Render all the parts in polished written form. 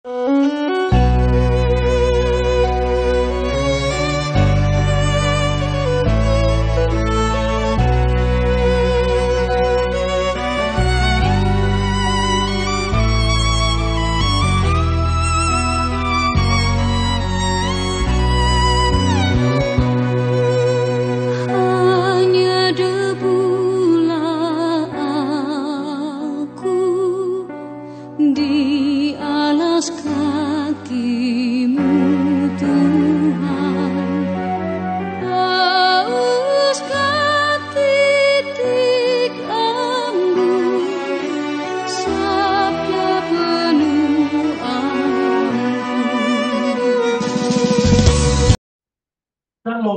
Shalom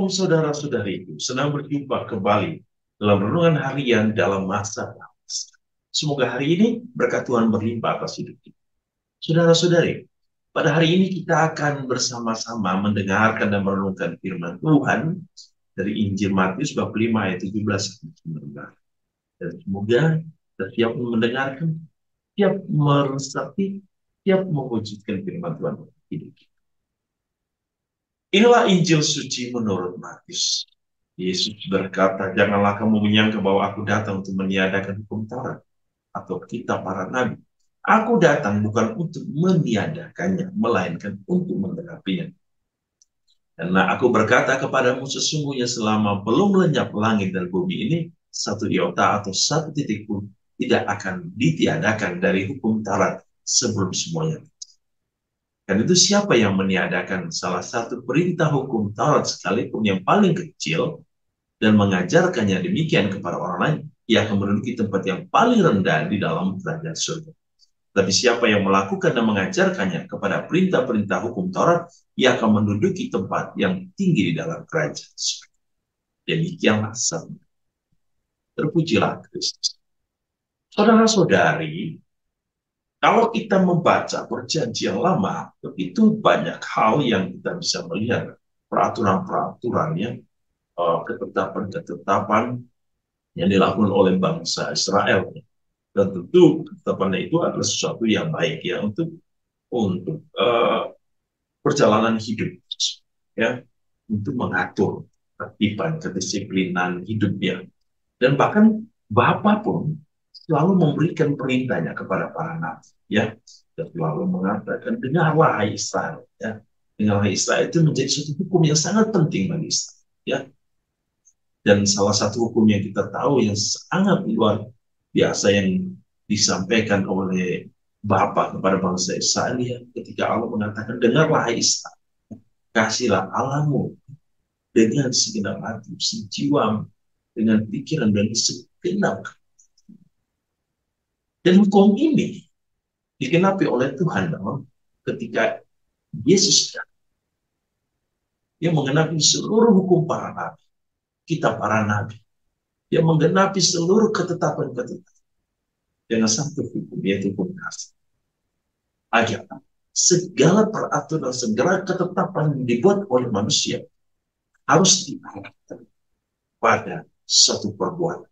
saudara-saudariku, senang berjumpa kembali dalam renungan harian dalam masa panas. Semoga hari ini berkat Tuhan berlimpah atas hidup kita. Saudara-saudari, pada hari ini kita akan bersama-sama mendengarkan dan merenungkan firman Tuhan dari Injil Matius bab 5 ayat 17-19. Dan semoga kita siap mendengarkan, siap meresapi, siap mewujudkan firman Tuhan dalam hidup kita. Inilah Injil suci menurut Matius. Yesus berkata, janganlah kamu menyangka bahwa aku datang untuk meniadakan hukum Taurat atau kitab para nabi. Aku datang bukan untuk meniadakannya, melainkan untuk menggenapinya. Karena aku berkata kepadamu, sesungguhnya selama belum lenyap langit dan bumi ini, satu iota atau satu titik pun tidak akan ditiadakan dari hukum Taurat sebelum semuanya. Dan itu siapa yang meniadakan salah satu perintah hukum Taurat sekalipun yang paling kecil dan mengajarkannya demikian kepada orang lain, ia akan menduduki tempat yang paling rendah di dalam kerajaan surga. Tapi siapa yang melakukan dan mengajarkannya kepada perintah-perintah hukum Taurat, ia akan menduduki tempat yang tinggi di dalam kerajaan surga. Demikianlah sabda. Terpujilah Kristus. Saudara-saudari, kalau kita membaca perjanjian lama, begitu banyak hal yang kita bisa melihat, peraturan-peraturannya, ketetapan-ketetapan yang dilakukan oleh bangsa Israel. Dan tentu ketetapannya itu adalah sesuatu yang baik ya untuk perjalanan hidup, ya, untuk mengatur ketertiban, kedisiplinan hidupnya. Dan bahkan Bapa pun selalu memberikan perintahnya kepada para nabi, ya, dan selalu mengatakan, dengarlah hai Israel, ya, dengarlah Israel itu menjadi suatu hukum yang sangat penting bagi Israel, ya. Dan salah satu hukum yang kita tahu yang sangat luar biasa yang disampaikan oleh Bapa kepada bangsa Israel, ya, ketika Allah mengatakan, dengarlah hai Israel, kasihlah Allahmu dengan segenap hati, sejiwa, dengan pikiran dan segenap. Dan hukum ini digenapi oleh Tuhan ketika Yesus dia menggenapi seluruh hukum para nabi, kitab para nabi. Dia menggenapi seluruh ketetapan-ketetapan dengan satu hukum, yaitu hukum kasih. Agar segala peraturan, segala ketetapan yang dibuat oleh manusia harus diarahkan pada satu perbuatan.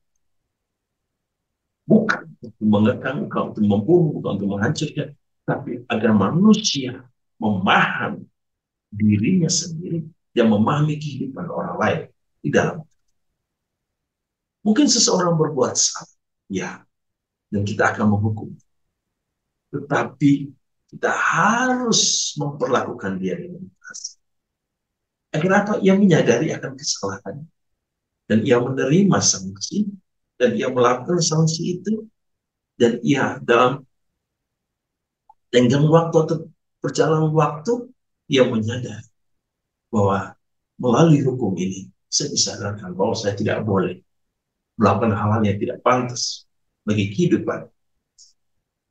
Bukan untuk mengekang, bukan untuk membunuh, bukan untuk menghancurkan, tapi agar manusia memahami dirinya sendiri dan memahami kehidupan orang lain di dalam. Mungkin seseorang berbuat salah, ya, dan kita akan menghukum. Tetapi kita harus memperlakukan dia dengan kasih. Agar apa? Ia menyadari akan kesalahan dan ia menerima sanksi dan ia melakukan sanksi itu, dan ia dalam tenggang waktu atau perjalanan waktu ia menyadari bahwa melalui hukum ini saya disadarkan bahwa saya tidak boleh melakukan hal-hal yang tidak pantas bagi kehidupan.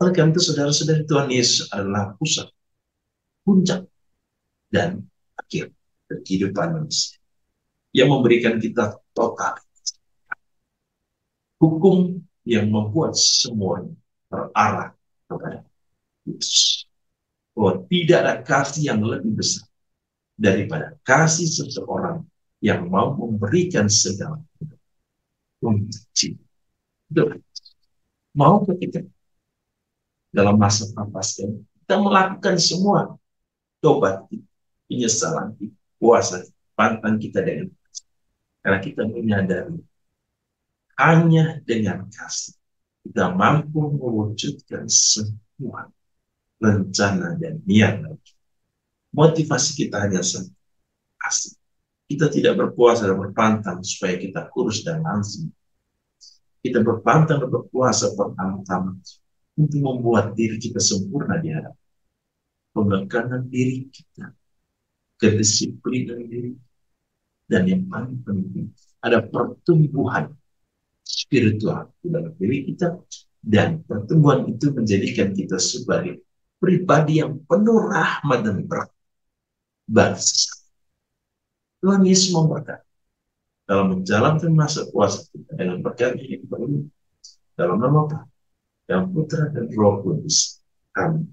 Oleh karena itu, saudara-saudari, Tuhan Yesus adalah pusat, puncak, dan akhir dari kehidupan manusia. Ia memberikan kita total hukum yang membuat semuanya terarah kepada Yesus. Bahwa tidak ada kasih yang lebih besar daripada kasih seseorang yang mau memberikan segala untuk cinta. Maukah kita dalam masa panas kita melakukan semua tobat kita, penyesalan kita, puasa, pantang kita dengan karena kita menyadari hanya dengan kasih kita mampu mewujudkan semua rencana dan niat. Motivasi kita hanya satu, kasih. Kita tidak berpuasa dan berpantang supaya kita kurus dan langsing. Kita berpantang dan berpuasa pertama-tama untuk membuat diri kita sempurna di hadapan pemekanan diri kita, kedisiplinan diri, dan yang paling penting ada pertumbuhan spiritual di dalam diri kita, dan pertumbuhan itu menjadikan kita sebagai pribadi yang penuh rahmat dan berkat bagi sesama. Tuhan Yesus memberkati dalam menjalankan masa puasa kita dengan berkat yang kita dalam nama Bapa dan Putra dan Roh Kudus. Amin.